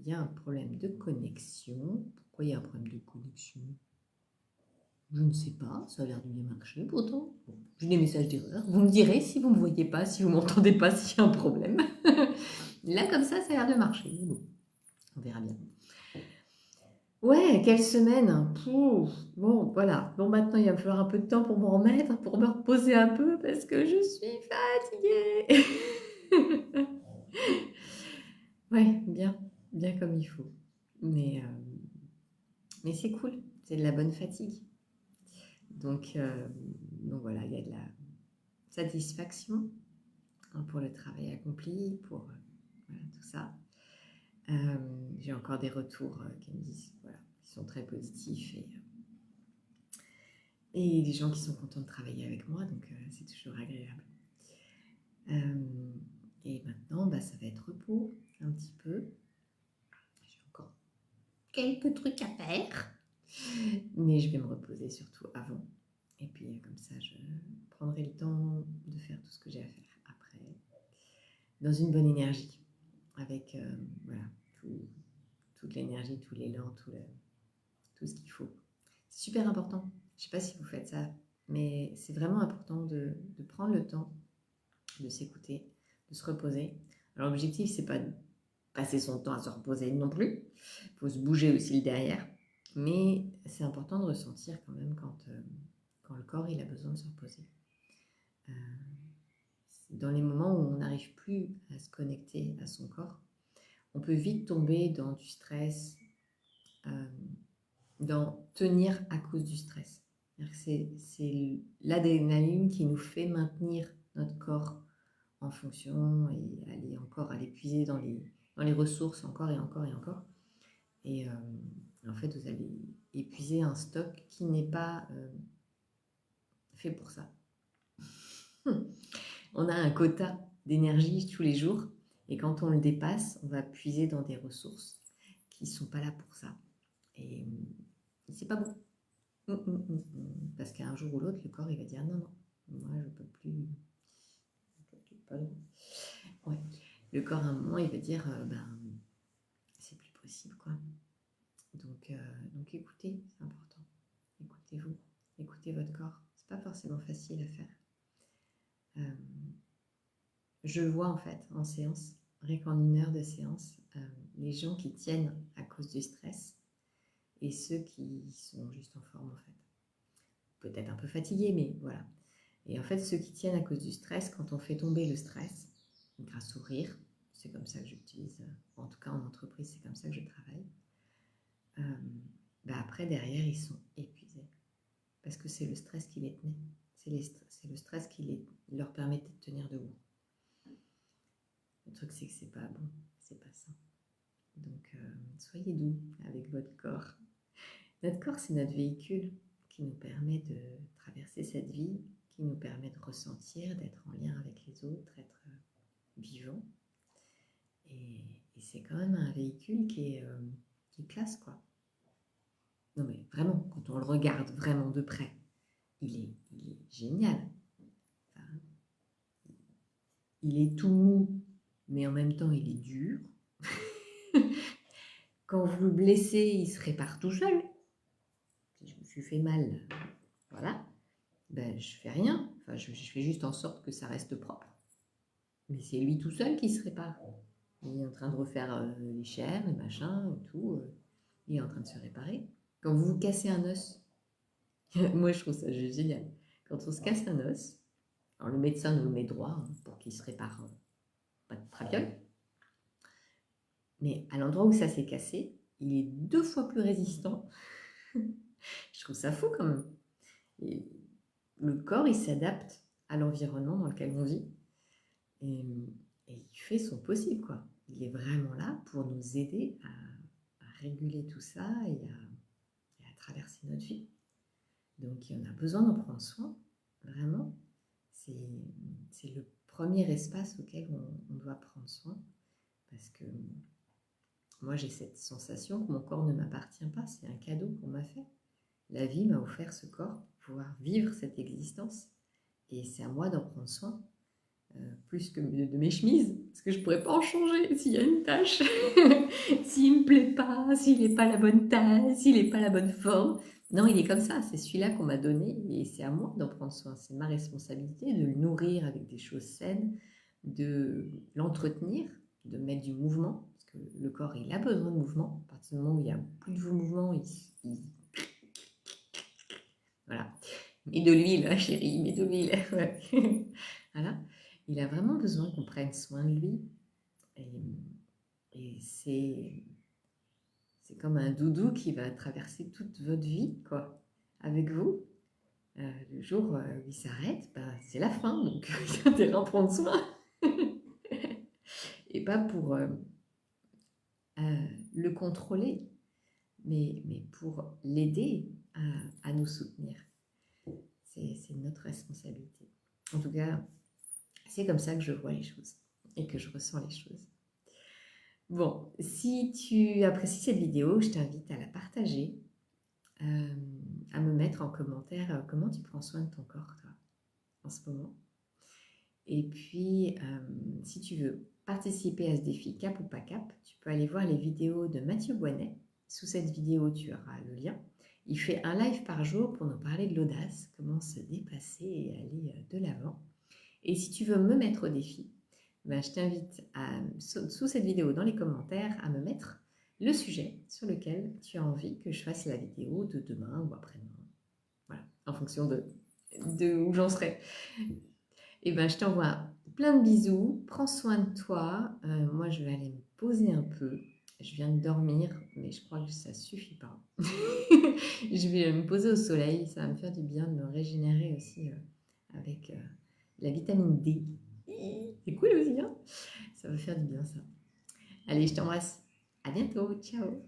il y a un problème de connexion. Pourquoi il y a un problème de connexion? Je ne sais pas, ça a l'air de bien marcher pourtant. Bon, j'ai des messages d'erreur. Vous me direz si vous ne me voyez pas, si vous ne m'entendez pas, s'il y a un problème. Là, comme ça a l'air de marcher. Bon, on verra bien. Ouais, quelle semaine. Pouf. Bon, voilà. Bon, maintenant, il va me falloir un peu de temps pour m'en remettre, pour me reposer un peu, parce que je suis fatiguée. Ouais, bien comme il faut. Mais c'est cool, c'est de la bonne fatigue. Donc voilà, il y a de la satisfaction pour le travail accompli, pour voilà, tout ça. J'ai encore des retours qui me disent, voilà, qui sont très positifs et des gens qui sont contents de travailler avec moi, donc c'est toujours agréable. Et maintenant, ça va être repos un petit peu. J'ai encore quelques trucs à faire, mais je vais me reposer surtout avant. Et puis comme ça, je prendrai le temps de faire tout ce que j'ai à faire après, dans une bonne énergie, avec voilà, toute l'énergie, tout l'élan, tout ce qu'il faut. C'est super important. Je ne sais pas si vous faites ça, mais c'est vraiment important de prendre le temps de s'écouter, de se reposer. Alors l'objectif, c'est pas de passer son temps à se reposer non plus. Il faut se bouger aussi le derrière. Mais c'est important de ressentir quand même quand le corps il a besoin de se reposer. Dans les moments où on n'arrive plus à se connecter à son corps, on peut vite tomber dans du stress, dans tenir à cause du stress. C'est l'adrénaline qui nous fait maintenir notre corps en fonction et aller encore à l'épuiser dans les ressources encore et encore et encore. Et en fait, vous allez épuiser un stock qui n'est pas fait pour ça. On a un quota d'énergie tous les jours et quand on le dépasse, on va puiser dans des ressources qui ne sont pas là pour ça. Et c'est pas bon. Parce qu'un jour ou l'autre, le corps il va dire non, moi je peux plus. Ouais. Le corps à un moment il va dire c'est plus possible quoi. Donc écoutez, c'est important. Écoutez-vous, écoutez votre corps. C'est pas forcément facile à faire. Je vois en fait en séance, rien qu'en 1 heure de séance, les gens qui tiennent à cause du stress et ceux qui sont juste en forme en fait. Peut-être un peu fatigués, mais voilà. Et en fait, ceux qui tiennent à cause du stress, quand on fait tomber le stress, grâce au rire, c'est comme ça que j'utilise, en tout cas en entreprise, c'est comme ça que je travaille, après derrière, ils sont épuisés. Parce que c'est le stress qui les tenait. C'est le stress qui leur permettait de tenir debout. Le truc, c'est que c'est pas bon, c'est pas ça. Donc, soyez doux avec votre corps. Notre corps, c'est notre véhicule qui nous permet de traverser cette vie, qui nous permet de ressentir, d'être en lien avec les autres, d'être vivant. Et c'est quand même un véhicule qui est classe, quoi. Non mais vraiment, quand on le regarde vraiment de près, il est génial. Enfin, il est tout mou, mais en même temps, il est dur. Quand vous le blessez, il se répare tout seul. Si je me suis fait mal, voilà, je fais rien. Enfin, je fais juste en sorte que ça reste propre. Mais c'est lui tout seul qui se répare. Il est en train de refaire les chairs, les machins, et tout. Il est en train de se réparer. Quand vous vous cassez un os, moi je trouve ça juste génial. Quand on se casse un os, alors le médecin nous le met droit pour qu'il se répare, pas de trapiole. Mais à l'endroit où ça s'est cassé, il est 2 fois plus résistant. Je trouve ça fou quand même. Et le corps, il s'adapte à l'environnement dans lequel on vit. Et il fait son possible, quoi. Il est vraiment là pour nous aider à réguler tout ça et à traverser notre vie. Donc, on a besoin d'en prendre soin, vraiment. C'est le premier espace auquel on doit prendre soin. Parce que moi, j'ai cette sensation que mon corps ne m'appartient pas. C'est un cadeau qu'on m'a fait. La vie m'a offert ce corps pour pouvoir vivre cette existence. Et c'est à moi d'en prendre soin. Plus que de mes chemises, parce que je ne pourrais pas en changer s'il y a une tache. S'il me pas, s'il n'est pas à la bonne taille, s'il n'est pas à la bonne forme. Non, il est comme ça, c'est celui-là qu'on m'a donné et c'est à moi d'en prendre soin. C'est ma responsabilité de le nourrir avec des choses saines, de l'entretenir, de mettre du mouvement, parce que le corps, il a besoin de mouvement. À partir du moment où il n'y a plus de mouvement, voilà. Mets de l'huile, hein, chérie, mets de l'huile. Ouais. Voilà. Il a vraiment besoin qu'on prenne soin de lui. Et c'est comme un doudou qui va traverser toute votre vie, quoi, avec vous. Le jour où il s'arrête, bah, c'est la fin, donc il y a intérêt à en prendre soin. Et pas pour le contrôler, mais pour l'aider à nous soutenir. C'est notre responsabilité. En tout cas, c'est comme ça que je vois les choses et que je ressens les choses. Bon, si tu apprécies cette vidéo, je t'invite à la partager, à me mettre en commentaire comment tu prends soin de ton corps, toi, en ce moment. Et puis, si tu veux participer à ce défi Cap ou pas Cap, tu peux aller voir les vidéos de Mathieu Boinet. Sous cette vidéo, tu auras le lien. Il fait un live par jour pour nous parler de l'audace, comment se dépasser et aller de l'avant. Et si tu veux me mettre au défi, ben, je t'invite sous cette vidéo, dans les commentaires, à me mettre le sujet sur lequel tu as envie que je fasse la vidéo de demain ou après-demain. Voilà, en fonction de où j'en serai. Et ben, je t'envoie plein de bisous. Prends soin de toi. Moi, je vais aller me poser un peu. Je viens de dormir, mais je crois que ça suffit pas. Je vais me poser au soleil. Ça va me faire du bien de me régénérer aussi avec la vitamine D. C'est cool aussi, hein? Ça va faire du bien, ça. Allez, je t'embrasse. À bientôt. Ciao.